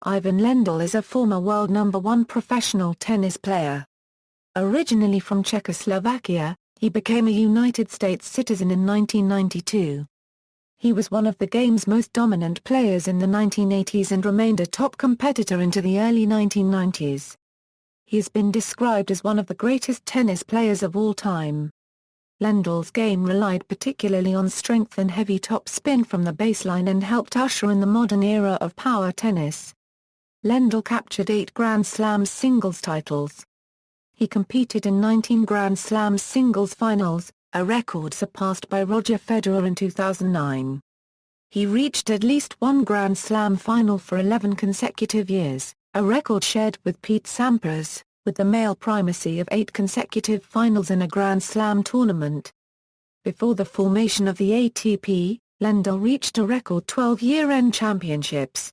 Ivan Lendl is a former world #1 professional tennis player. Originally from Czechoslovakia, he became a United States citizen in 1992. He was one of the game's most dominant players in the 1980s and remained a top competitor into the early 1990s. He has been described as one of the greatest tennis players of all time. Lendl's game relied particularly on strength and heavy topspin from the baseline and helped usher in the modern era of power tennis. Lendl captured 8 Grand Slam singles titles. He competed in 19 Grand Slam singles finals, a record surpassed by Roger Federer in 2009. He reached at least one Grand Slam final for 11 consecutive years, a record shared with Pete Sampras, with the male primacy of 8 consecutive finals in a Grand Slam tournament. Before the formation of the ATP, Lendl reached a record 12 year-end championships.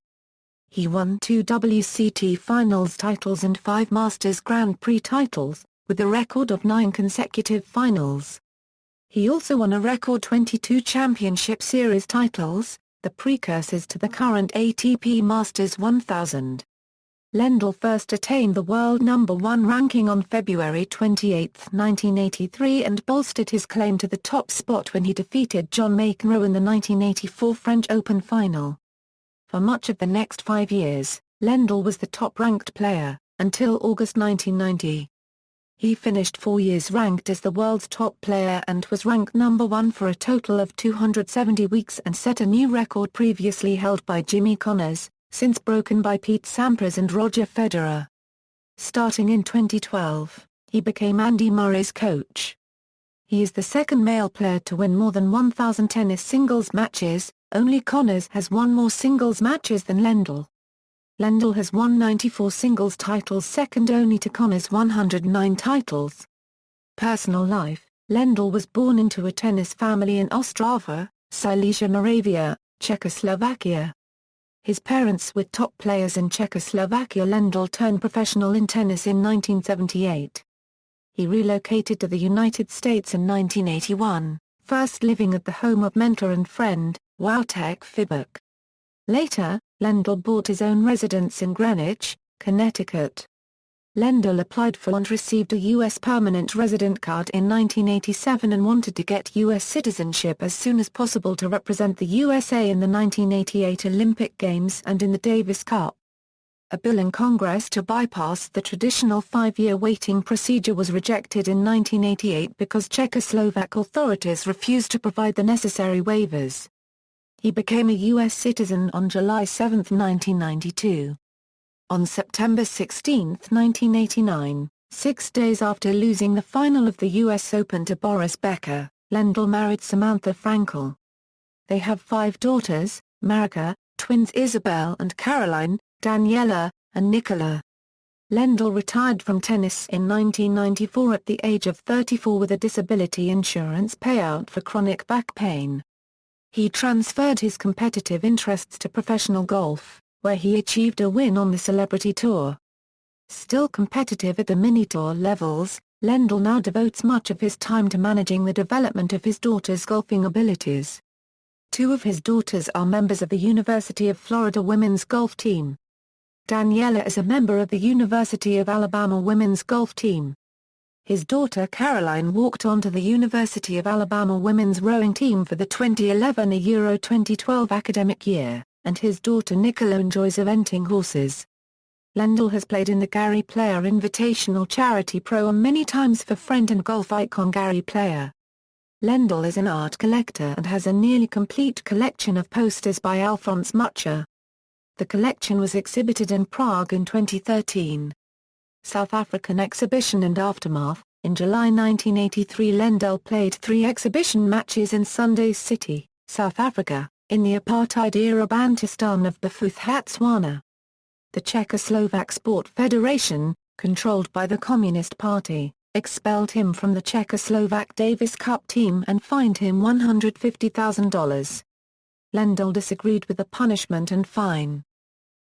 He won 2 WCT Finals titles and 5 Masters Grand Prix titles, with a record of 9 consecutive finals. He also won a record 22 Championship Series titles, the precursors to the current ATP Masters 1000. Lendl first attained the world #1 ranking on February 28, 1983 and bolstered his claim to the top spot when he defeated John McEnroe in the 1984 French Open final. For much of the next 5 years, Lendl was the top-ranked player, until August 1990. He finished 4 years ranked as the world's top player and was ranked #1 for a total of 270 weeks and set a new record previously held by Jimmy Connors, since broken by Pete Sampras and Roger Federer. Starting in 2012, he became Andy Murray's coach. He is the second male player to win more than 1,000 tennis singles matches. Only Connors has won more singles matches than Lendl. Lendl has won 94 singles titles, second only to Connors' 109 titles. Personal life: Lendl was born into a tennis family in Ostrava, Silesia Moravia, Czechoslovakia. His parents were top players in Czechoslovakia. Lendl turned professional in tennis in 1978. He relocated to the United States in 1981, first living at the home of mentor and friend, Wojtek Fibuk. Later, Lendl bought his own residence in Greenwich, Connecticut. Lendl applied for and received a U.S. permanent resident card in 1987 and wanted to get U.S. citizenship as soon as possible to represent the USA in the 1988 Olympic Games and in the Davis Cup. A bill in Congress to bypass the traditional 5-year waiting procedure was rejected in 1988 because Czechoslovak authorities refused to provide the necessary waivers. He became a U.S. citizen on July 7, 1992. On September 16, 1989, 6 days after losing the final of the U.S. Open to Boris Becker, Lendl married Samantha Frankel. They have 5 daughters, Marika, twins Isabel and Caroline, Daniela, and Nicola. Lendl retired from tennis in 1994 at the age of 34 with a disability insurance payout for chronic back pain. He transferred his competitive interests to professional golf, where he achieved a win on the Celebrity Tour. Still competitive at the mini-tour levels, Lendl now devotes much of his time to managing the development of his daughters' golfing abilities. 2 of his daughters are members of the University of Florida women's golf team. Daniela is a member of the University of Alabama women's golf team. His daughter Caroline walked on to the University of Alabama women's rowing team for the 2011 Euro 2012 academic year, and his daughter Nicola enjoys eventing horses. Lendl has played in the Gary Player Invitational Charity Pro-Am many times for friend and golf icon Gary Player. Lendl is an art collector and has a nearly complete collection of posters by Alphonse Mucha. The collection was exhibited in Prague in 2013. South African exhibition and aftermath: in July 1983 Lendl played 3 exhibition matches in Sunday City, South Africa, in the apartheid-era Bantustan of Bophuthatswana. The Czechoslovak Sport Federation, controlled by the Communist Party, expelled him from the Czechoslovak Davis Cup team and fined him $150,000. Lendl disagreed with the punishment and fine.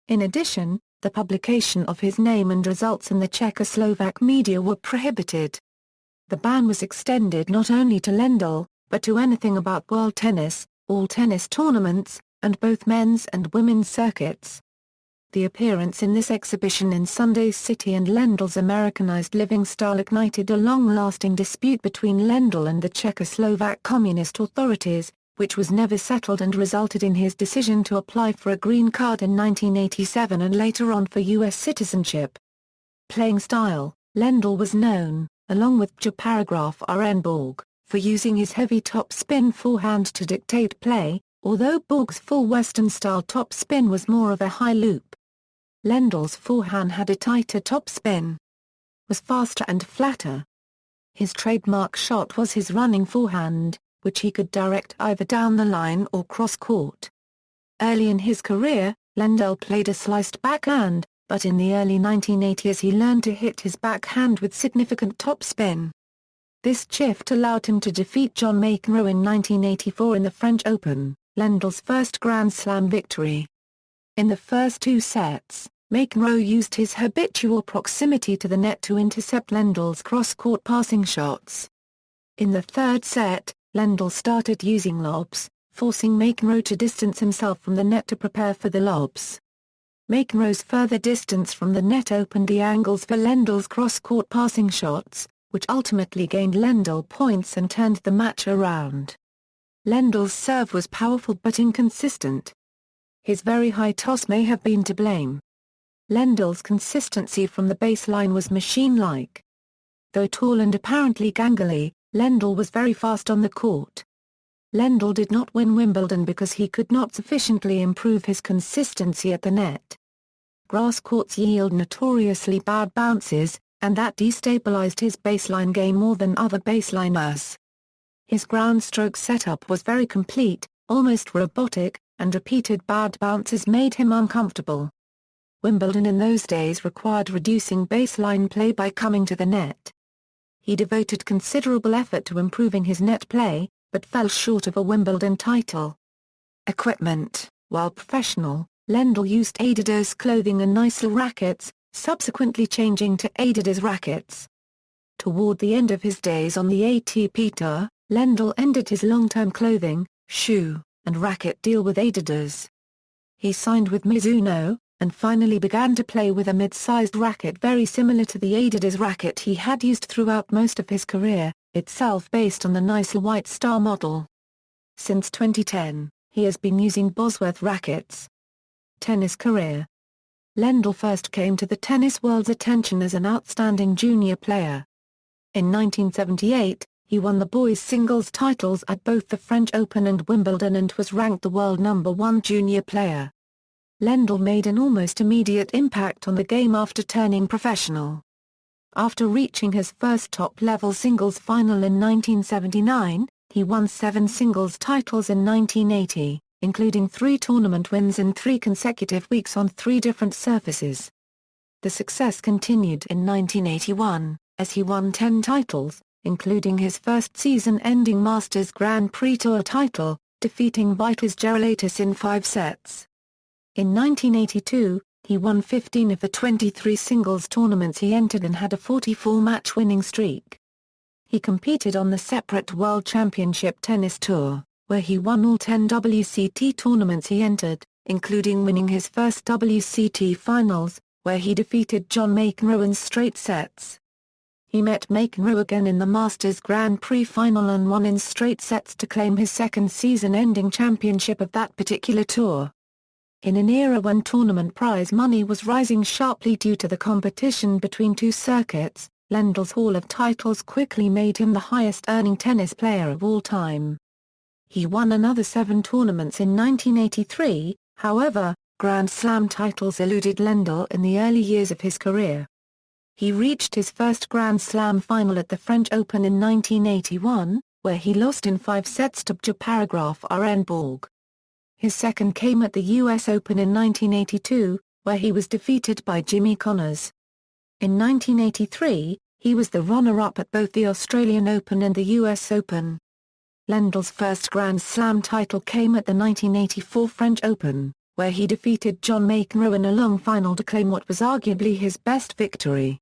In addition, the publication of his name and results in the Czechoslovak media were prohibited. The ban was extended not only to Lendl, but to anything about world tennis, all tennis tournaments, and both men's and women's circuits. The appearance in this exhibition in Sunday City and Lendl's Americanized living style ignited a long-lasting dispute between Lendl and the Czechoslovak communist authorities, which was never settled and resulted in his decision to apply for a green card in 1987 and later on for U.S. citizenship. Playing style: Lendl was known, along with Borg, for using his heavy topspin forehand to dictate play, although Borg's full Western-style topspin was more of a high loop. Lendl's forehand had a tighter topspin, was faster and flatter. His trademark shot was his running forehand, which he could direct either down the line or cross-court. Early in his career, Lendl played a sliced backhand, but in the early 1980s he learned to hit his backhand with significant topspin. This shift allowed him to defeat John McEnroe in 1984 in the French Open, Lendl's first Grand Slam victory. In the first two sets, McEnroe used his habitual proximity to the net to intercept Lendl's cross-court passing shots. In the third set, Lendl started using lobs, forcing McEnroe to distance himself from the net to prepare for the lobs. McEnroe's further distance from the net opened the angles for Lendl's cross-court passing shots, which ultimately gained Lendl points and turned the match around. Lendl's serve was powerful but inconsistent. His very high toss may have been to blame. Lendl's consistency from the baseline was machine-like. Though tall and apparently gangly, Lendl was very fast on the court. Lendl did not win Wimbledon because he could not sufficiently improve his consistency at the net. Grass courts yield notoriously bad bounces, and that destabilized his baseline game more than other baseliners. His ground stroke setup was very complete, almost robotic, and repeated bad bounces made him uncomfortable. Wimbledon in those days required reducing baseline play by coming to the net. He devoted considerable effort to improving his net play, but fell short of a Wimbledon title. Equipment: while professional, Lendl used Adidas clothing and Nicel rackets, subsequently changing to Adidas rackets. Toward the end of his days on the ATP Tour, Lendl ended his long-term clothing, shoe, and racket deal with Adidas. He signed with Mizuno, and finally began to play with a mid-sized racket very similar to the Adidas racket he had used throughout most of his career, itself based on the Nicel White Star model. Since 2010, he has been using Bosworth rackets. Tennis career: Lendl first came to the tennis world's attention as an outstanding junior player. In 1978, he won the boys' singles titles at both the French Open and Wimbledon and was ranked the world #1 junior player. Lendl made an almost immediate impact on the game after turning professional. After reaching his first top-level singles final in 1979, he won 7 singles titles in 1980, including 3 tournament wins in 3 consecutive weeks on 3 different surfaces. The success continued in 1981, as he won 10 titles, including his first season-ending Masters Grand Prix Tour title, defeating Vitas Gerulaitis in 5 sets. In 1982, he won 15 of the 23 singles tournaments he entered and had a 44-match winning streak. He competed on the separate World Championship Tennis Tour, where he won all 10 WCT tournaments he entered, including winning his first WCT Finals, where he defeated John McEnroe in straight sets. He met McEnroe again in the Masters Grand Prix final and won in straight sets to claim his second season-ending championship of that particular tour. In an era when tournament prize money was rising sharply due to the competition between 2 circuits, Lendl's haul of titles quickly made him the highest-earning tennis player of all time. He won another 7 tournaments in 1983, however, Grand Slam titles eluded Lendl in the early years of his career. He reached his first Grand Slam final at the French Open in 1981, where he lost in 5 sets to Borg. His second came at the US Open in 1982, where he was defeated by Jimmy Connors. In 1983, he was the runner-up at both the Australian Open and the US Open. Lendl's first Grand Slam title came at the 1984 French Open, where he defeated John McEnroe in a long final to claim what was arguably his best victory.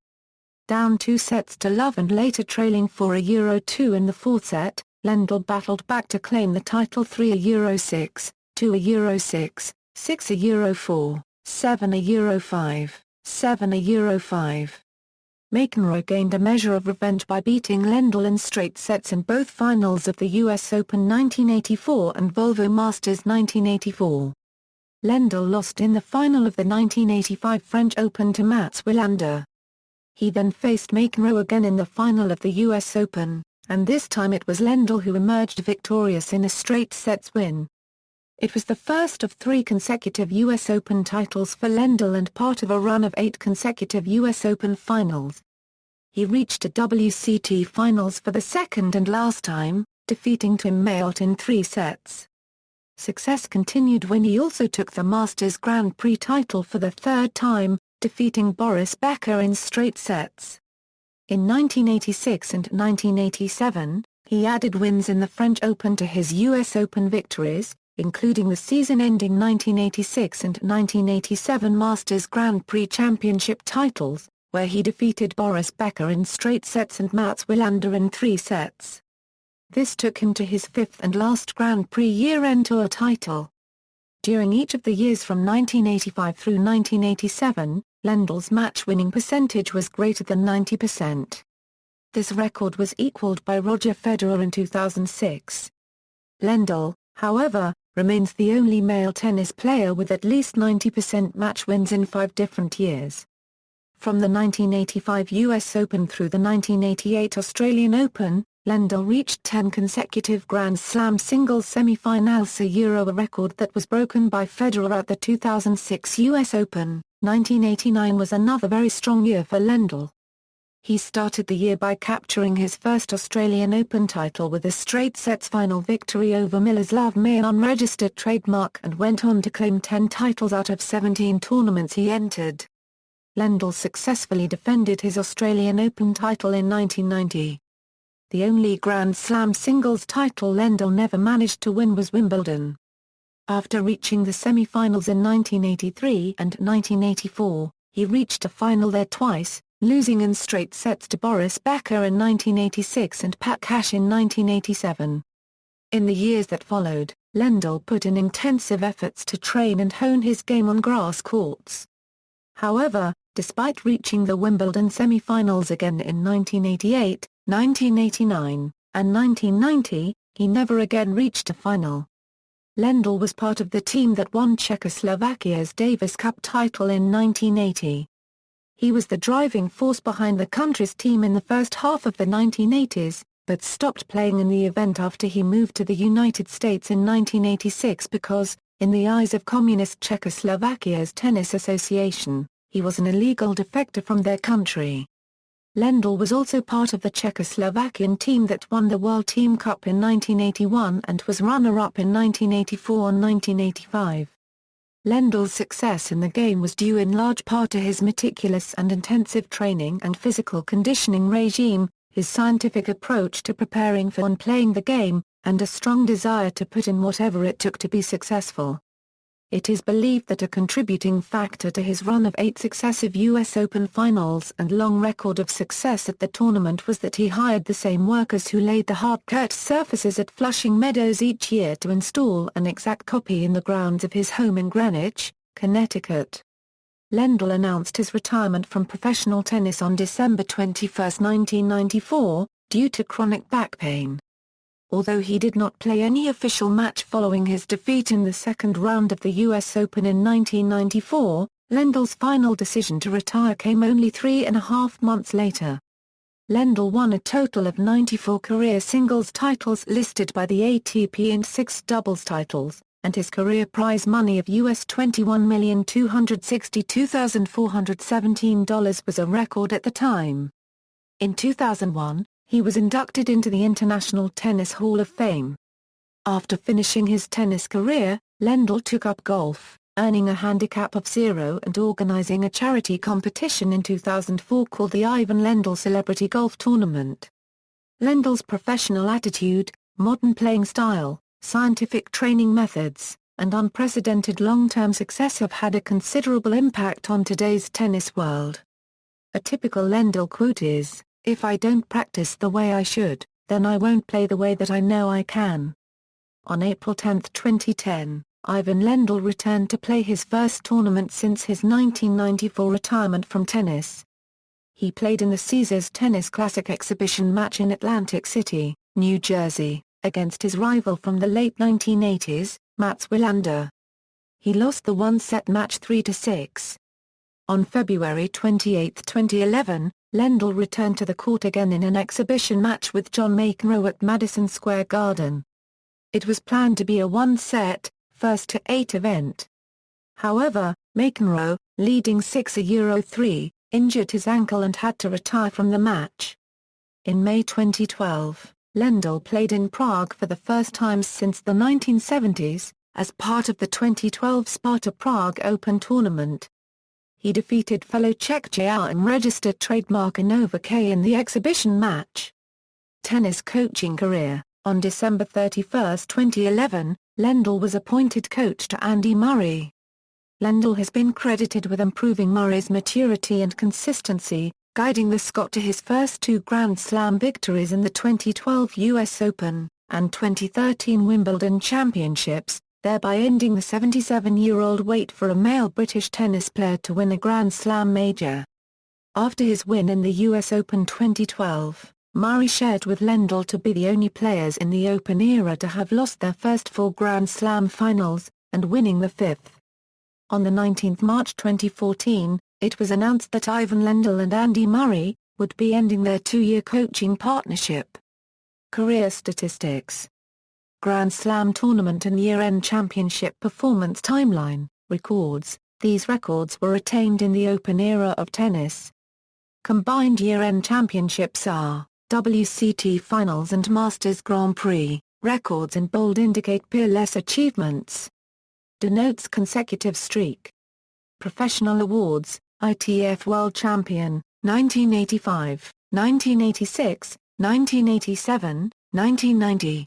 Down 2 sets to love and later trailing for a Euro-2 in the 4th set, Lendl battled back to claim the title 3 a Euro-6, 2 a Euro-6, 6 a Euro-4, 7-5, 7-5. McEnroe gained a measure of revenge by beating Lendl in straight sets in both finals of the US Open 1984 and Volvo Masters 1984. Lendl lost in the final of the 1985 French Open to Mats Wilander. He then faced McEnroe again in the final of the US Open, and this time it was Lendl who emerged victorious in a straight sets win. It was the first of 3 consecutive US Open titles for Lendl and part of a run of 8 consecutive US Open finals. He reached a WCT Finals for the second and last time, defeating Tim Mayotte in 3 sets. Success continued when he also took the Masters Grand Prix title for the 3rd time, defeating Boris Becker in straight sets. In 1986 and 1987, he added wins in the French Open to his US Open victories, including the season-ending 1986 and 1987 Masters Grand Prix Championship titles, where he defeated Boris Becker in straight sets and Mats Wilander in 3 sets. This took him to his 5th and last Grand Prix year-end tour title. During each of the years from 1985 through 1987, Lendl's match-winning percentage was greater than 90%. This record was equaled by Roger Federer in 2006. Lendl, however, remains the only male tennis player with at least 90% match wins in 5 different years. From the 1985 US Open through the 1988 Australian Open, Lendl reached 10 consecutive Grand Slam singles semi-finals, a record that was broken by Federer at the 2006 US Open. 1989 was another very strong year for Lendl. He started the year by capturing his first Australian Open title with a straight sets final victory over Miloslav May, an unregistered trademark, and went on to claim 10 titles out of 17 tournaments he entered. Lendl successfully defended his Australian Open title in 1990. The only Grand Slam singles title Lendl never managed to win was Wimbledon. After reaching the semi-finals in 1983 and 1984, he reached a final there twice, losing in straight sets to Boris Becker in 1986 and Pat Cash in 1987. In the years that followed, Lendl put in intensive efforts to train and hone his game on grass courts. However, despite reaching the Wimbledon semi-finals again in 1988, 1989, and 1990, he never again reached a final. Lendl was part of the team that won Czechoslovakia's Davis Cup title in 1980. He was the driving force behind the country's team in the first half of the 1980s, but stopped playing in the event after he moved to the United States in 1986 because, in the eyes of Communist Czechoslovakia's Tennis Association, he was an illegal defector from their country. Lendl was also part of the Czechoslovakian team that won the World Team Cup in 1981 and was runner-up in 1984 and 1985. Lendl's success in the game was due in large part to his meticulous and intensive training and physical conditioning regime, his scientific approach to preparing for and playing the game, and a strong desire to put in whatever it took to be successful. It is believed that a contributing factor to his run of 8 successive US Open finals and long record of success at the tournament was that he hired the same workers who laid the hard-cut surfaces at Flushing Meadows each year to install an exact copy in the grounds of his home in Greenwich, Connecticut. Lendl announced his retirement from professional tennis on December 21, 1994, due to chronic back pain. Although he did not play any official match following his defeat in the second round of the US Open in 1994, Lendl's final decision to retire came only 3.5 months later. Lendl won a total of 94 career singles titles listed by the ATP and 6 doubles titles, and his career prize money of US $21,262,417 was a record at the time. In 2001, he was inducted into the International Tennis Hall of Fame. After finishing his tennis career, Lendl took up golf, earning a handicap of 0 and organizing a charity competition in 2004 called the Ivan Lendl Celebrity Golf Tournament. Lendl's professional attitude, modern playing style, scientific training methods, and unprecedented long-term success have had a considerable impact on today's tennis world. A typical Lendl quote is, "If I don't practice the way I should, then I won't play the way that I know I can." On April 10, 2010, Ivan Lendl returned to play his first tournament since his 1994 retirement from tennis. He played in the Caesars Tennis Classic exhibition match in Atlantic City, New Jersey, against his rival from the late 1980s, Mats Wilander. He lost the one-set match 3-6. On February 28, 2011, Lendl returned to the court again in an exhibition match with John McEnroe at Madison Square Garden. It was planned to be a one-set, 1-8 event. However, McEnroe, leading 6-3, injured his ankle and had to retire from the match. In May 2012, Lendl played in Prague for the first time since the 1970s, as part of the 2012 Sparta Prague Open tournament. He defeated fellow Czech João and registered trademark Novak in the exhibition match. Tennis coaching career. On December 31, 2011, Lendl was appointed coach to Andy Murray. Lendl has been credited with improving Murray's maturity and consistency, guiding the Scot to his first two Grand Slam victories in the 2012 US Open and 2013 Wimbledon Championships, thereby ending the 77-year-old wait for a male British tennis player to win a Grand Slam major. After his win in the US Open 2012, Murray shared with Lendl to be the only players in the Open era to have lost their first four Grand Slam finals, and winning the fifth. On the 19th March 2014, it was announced that Ivan Lendl and Andy Murray would be ending their two-year coaching partnership. Career statistics. Grand Slam tournament and year-end championship performance timeline, records. These records were attained in the Open era of tennis. Combined year-end championships are WCT Finals and Masters Grand Prix. Records in bold indicate peerless achievements. Denotes consecutive streak. Professional awards, ITF World Champion, 1985, 1986, 1987, 1990.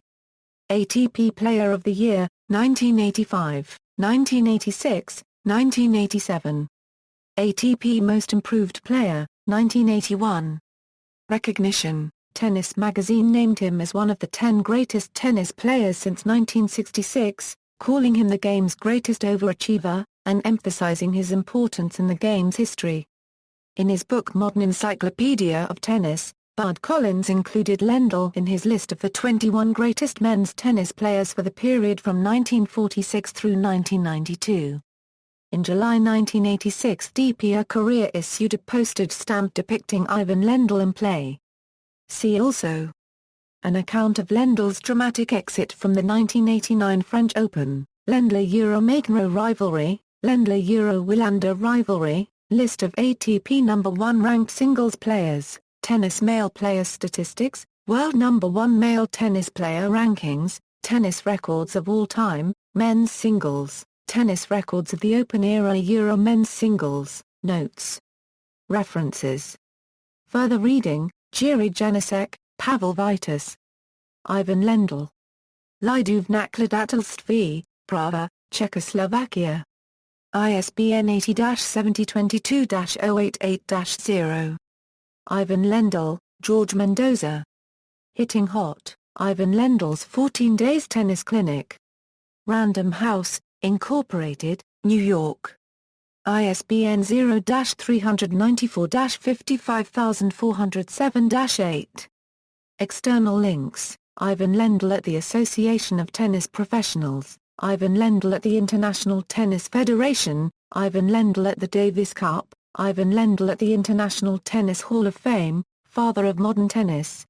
ATP Player of the Year, 1985, 1986, 1987. ATP Most Improved Player, 1981. Recognition. Tennis Magazine named him as one of the 10 greatest tennis players since 1966, calling him the game's greatest overachiever, and emphasizing his importance in the game's history. In his book Modern Encyclopedia of Tennis, Bud Collins included Lendl in his list of the 21 greatest men's tennis players for the period from 1946 through 1992. In July 1986, DP Career issued a postage stamp depicting Ivan Lendl in play. See also: an account of Lendl's dramatic exit from the 1989 French Open, Lendl-McEnroe rivalry, Lendl-Wilander rivalry, list of ATP number 1 ranked singles players, tennis male player statistics, world number 1 male tennis player rankings, tennis records of all time, men's singles, tennis records of the Open era Euro men's singles, notes. References. Further reading: Jiří Janicek, Pavel Vitus. Ivan Lendl. Lidu v nakladatelství, Praha, Czechoslovakia. ISBN 80-7022-088-0. Ivan Lendl, George Mendoza. Hitting Hot, Ivan Lendl's 14 Days Tennis Clinic. Random House, Incorporated, New York. ISBN 0-394-55407-8. External links: Ivan Lendl at the Association of Tennis Professionals, Ivan Lendl at the International Tennis Federation, Ivan Lendl at the Davis Cup, Ivan Lendl at the International Tennis Hall of Fame, father of modern tennis.